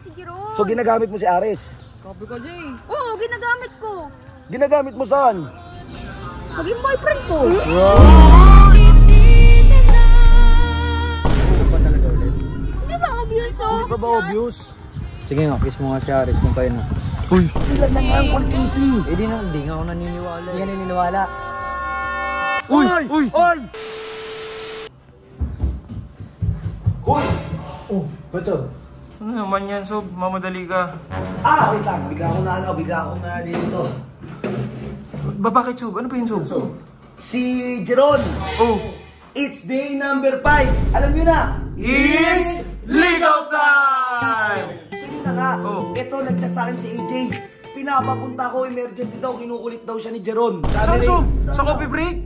si Jeron. So ginagamit mo si Aris? Copy ka, Jay. Oo, ginagamit ko. Ginamit mo saan? Maging boyfriend ko. Ba talaga ulit? Hindi ba obvious oh? Hindi pa ba obvious? Sige nga, kiss mo nga si Aris kung kayo na. Uy! Sila na nga ang quality. Eh di nga ako naniniwala. Hindi ka naniniwala. Uy! Uy! Uy! Uy! Oh, what's up? Ano naman yan, Sob? Mamadali ka. Wait lang. Bigla akong na dito. Bakit, Sob? Ano ba yun, Sob? Si Jeron! Oh! It's day number 5. Alam nyo na! It's legal time! Sige na nga. Oh. Ito, nag-chat sa akin si AJ. Pinapapunta ko, emergency daw. Kinukulit daw siya ni Jeron. Saan, Sob? Sa coffee break?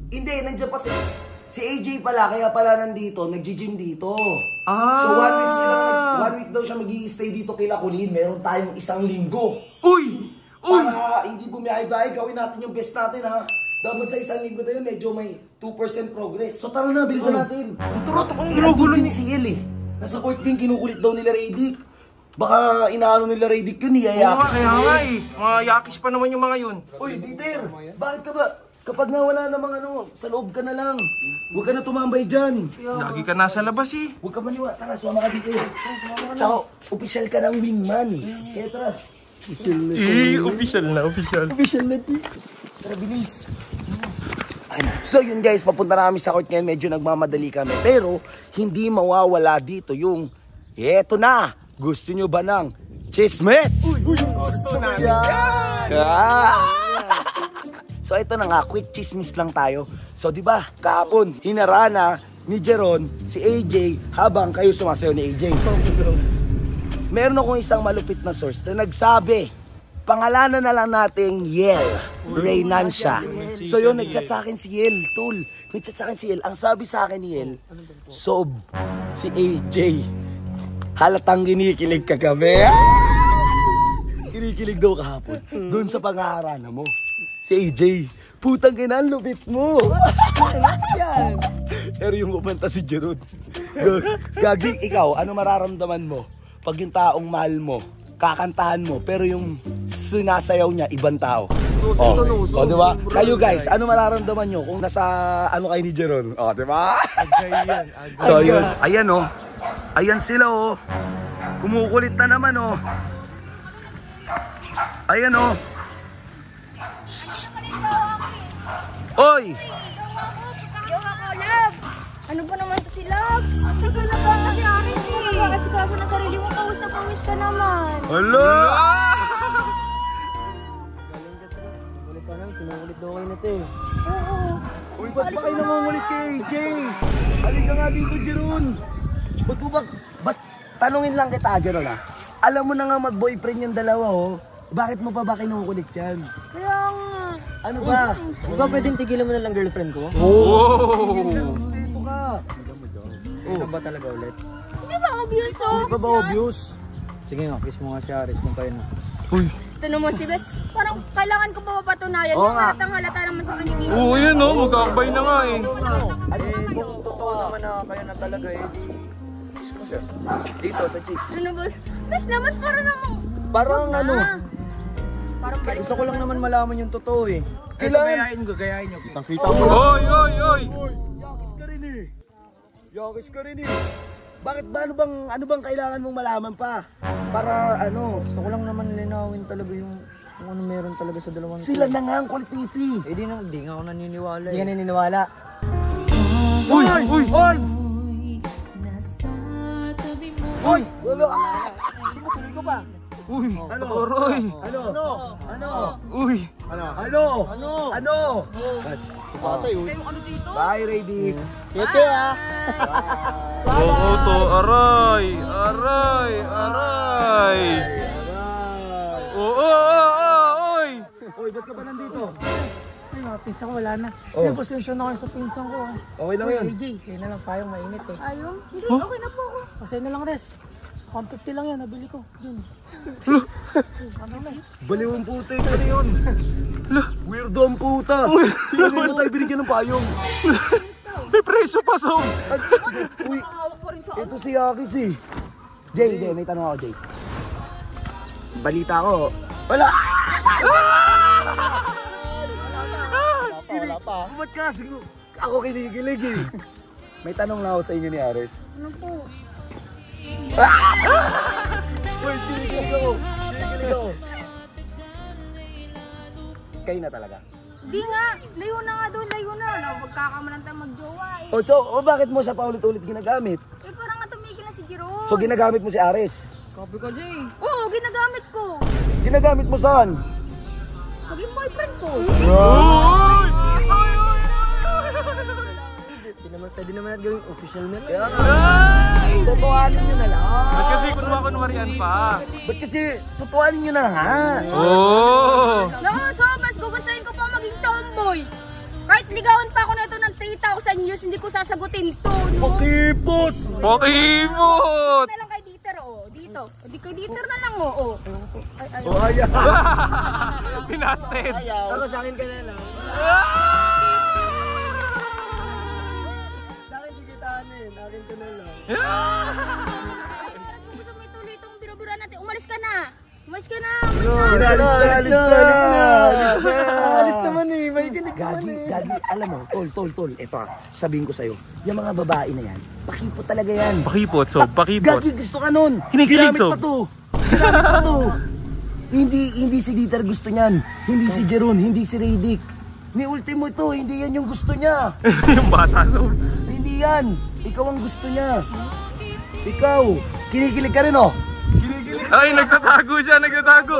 Hindi, nandiyan pa si AJ pala. Kaya pala nandito, nag-gym dito. So 1 week daw siya mag-i-stay dito kila Colleen. Meron tayong 1 linggo. Uy! Uy! Para hindi bumiyahe-bahay, gawin natin yung best natin ha. Dapat sa 1 linggo na yun, medyo may 2% progress. So tara na, bilisan natin. Ginugulo din si El eh. Nasa court din, kinukulit daw nila Radic. Baka inaano nila Radic yun, iyayakis. Kaya nga eh. Mga yakis pa naman yung mga yun. Uy, Dieter, bakit ka ba? Kapag nga wala namang sa loob ka na lang. Huwag ka na tumambay dyan. Lagi ka nasa labas eh. Huwag ka maniwa. Tara, sumama ka dito. Tsaka, official ka ng wingman. Kaya tara. Official na. Tara, bilis. So yun guys, papunta na kami sa court ngayon. Medyo nagmamadali kami. Pero, hindi mawawala dito yung, eto na. Gusto nyo ba ng chismis? Gusto namin yan! So ito na nga, quick chismis lang tayo. So di ba, kahapon, hinarana ni Jeron si AJ habang kayo sumasayaw ni AJ. Meron akong isang malupit na source na nagsabi, pangalanan na lang nating Yel, Reynancia. So yun, nagchat sa akin si Yel, tol. Nagchat sa akin si Yel. Ang sabi sa akin ni Yel, Sob, si AJ, halatang ginikilig kagabi. Kinikilig daw kahapon, doon sa pangaharana mo. Si AJ, putang ina, lupit mo. Yan. Pero yung kumanta si Jeron. Gagi, ikaw, ano mararamdaman mo pag yung taong mahal mo, kakantahan mo, pero yung sinasayaw niya, ibang tao? O, diba? Kayo guys, ano mararamdaman nyo kung nasa ano kayo ni Jeron? O, diba? So, yun. Ayan o. Ayan sila o. Kumukulit na naman o. Ayan o. Oy! Yo ako, love! Ano ba naman to si Love? Tagal na ba kasi Aris eh? Kasi kaso na sarili mo, pawis na pawis ka naman. Hello! Galing kasi. Ulit pa lang, kinukulit daw kayo nito eh. Oo. Uy, ba't ba kayo nangungulit kay AJ? Halika nga dito, Jeron. Ba't mo ba? Tanungin lang kita, Jeron ha? Alam mo na nga mag-boyfriend yung dalawa oh. Bakit mo pa ba kinukulit yan? Kaya nga. Ano ba? Di ba pwedeng tigilan mo na lang girlfriend ko? Dito ka. Ano ba talaga ulit? Hindi ba obvious oh? Hindi pa ba obvious? Sige nga, kiss mo nga si Aris kung kayo na. Tanong mo si Bes, parang kailangan ko pa mapatunayan Oo yung nga. halatang halata naman sa kinikita. Oo, yun o. Magkakabay na nga eh. Kung totoo naman na kayo na talaga eh, di kiss mo siya. Dito, sa cheek. Ano ba? Bes naman para namang... Parang ano? Parang balik. Gusto ko lang naman malaman yung totoo eh. Kailangan. Gagayahin nyo. Kita mo. Oy! Yakis ka rin eh. Yakis ka rin eh. Bakit ba? Ano bang kailangan mong malaman pa? Para ano? Gusto ko lang naman linawin talaga yung kung ano meron talaga sa dalawang Sila na nga ang quality. Eh di nga ako naniniwala Hindi ka eh. naniniwala. Uy! Uy! Wala! Tuloy ko pa. Uy! Ano? Aroy! Ano? Ano? Uy! Ano? Patay uy. Bye, Radic. Kete ah. Oo to! Aray! Oo! Oy! Uy, ba't ka ba nandito? Ay, mga pinsan ko wala na. Oh. May posisyon ako sa pinsan ko. Okay lang yun. AJ, sa'yo na lang payong mainit eh. Ayaw? Hindi, okay na po ako. Pasay na lang res. 150 lang yan, nabili ko. Yun. Ano na? Baliw ang puta eh, ano yun? Weirdo ang puta. Hindi mo tayo binigyan ng payong. May preso pa, Sob! Uy, ito si Yakis eh. Jay, may tanong ako, Jay. balita ko. Wala! Wala pa. Ba't kasi ako kinikilig eh? May tanong lang ako sa inyo ni Ares. Ano po? Uy, kinikilig ako. Kinikilig ako. Kayo na talaga. Di nga, layo na nga doon, layo na. Magkakamalan tayo magjowa eh. O so, bakit mo siya paulit-ulit ginagamit? Eh parang nga tumigil na si Jeron. So ginagamit mo si Ares? Copy ka, Jay. Oo, ginagamit ko. Ginagamit mo saan? Maging boyfriend ko. Pwede naman natin gawing official na lang. Tutuanin nyo na lang. Ba't kasi kunwarian pa? Ba't kasi tutuanin nyo na nga? Oo. No, so mas gugustuhin ko pa maging tomboy. Kahit ligawan pa ako na ito ng 3,000 years, hindi ko sasagutin to. No? Pakipot! Pakimot! Na lang kay Dieter, oh. Dito. Di kay Dieter na lang, oh. Ay. O ayan. Pinasted. Ako sa akin ka na lang. Sa akin dikitaan eh. Akin ka na lang. Kung gusto mo ituloy itong biro-biroan natin, umalis ka na. Umalis ka na. Alis na! Alis naman eh. May kinig naman Gagi, eh. gagi, alam mo, tol. Ito sabihin ko sa'yo. Yung mga babae na yan, pakipot talaga yan. Pakipot, Sob. Pakipot. Gagi, gusto ka nun. Kinikilig, Ginamit Sob. pa to. Ginamit pa to. Hindi si Dieter gusto niyan. Hindi si Jeron, hindi si Radic. Ni ultimo ito, hindi yan yung gusto niya. Yung bata, Sob. Hindi yan. Ikaw ang gusto niya. Ikaw. Kinikilig ka rin, oh. Ay, nagtatago siya, nagtatago.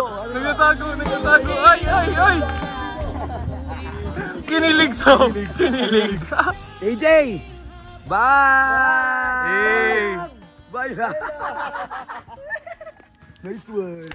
Ay. Kinilig, Sob. Kinilig. AJ! Bye! Hey. Bye na. Nice one.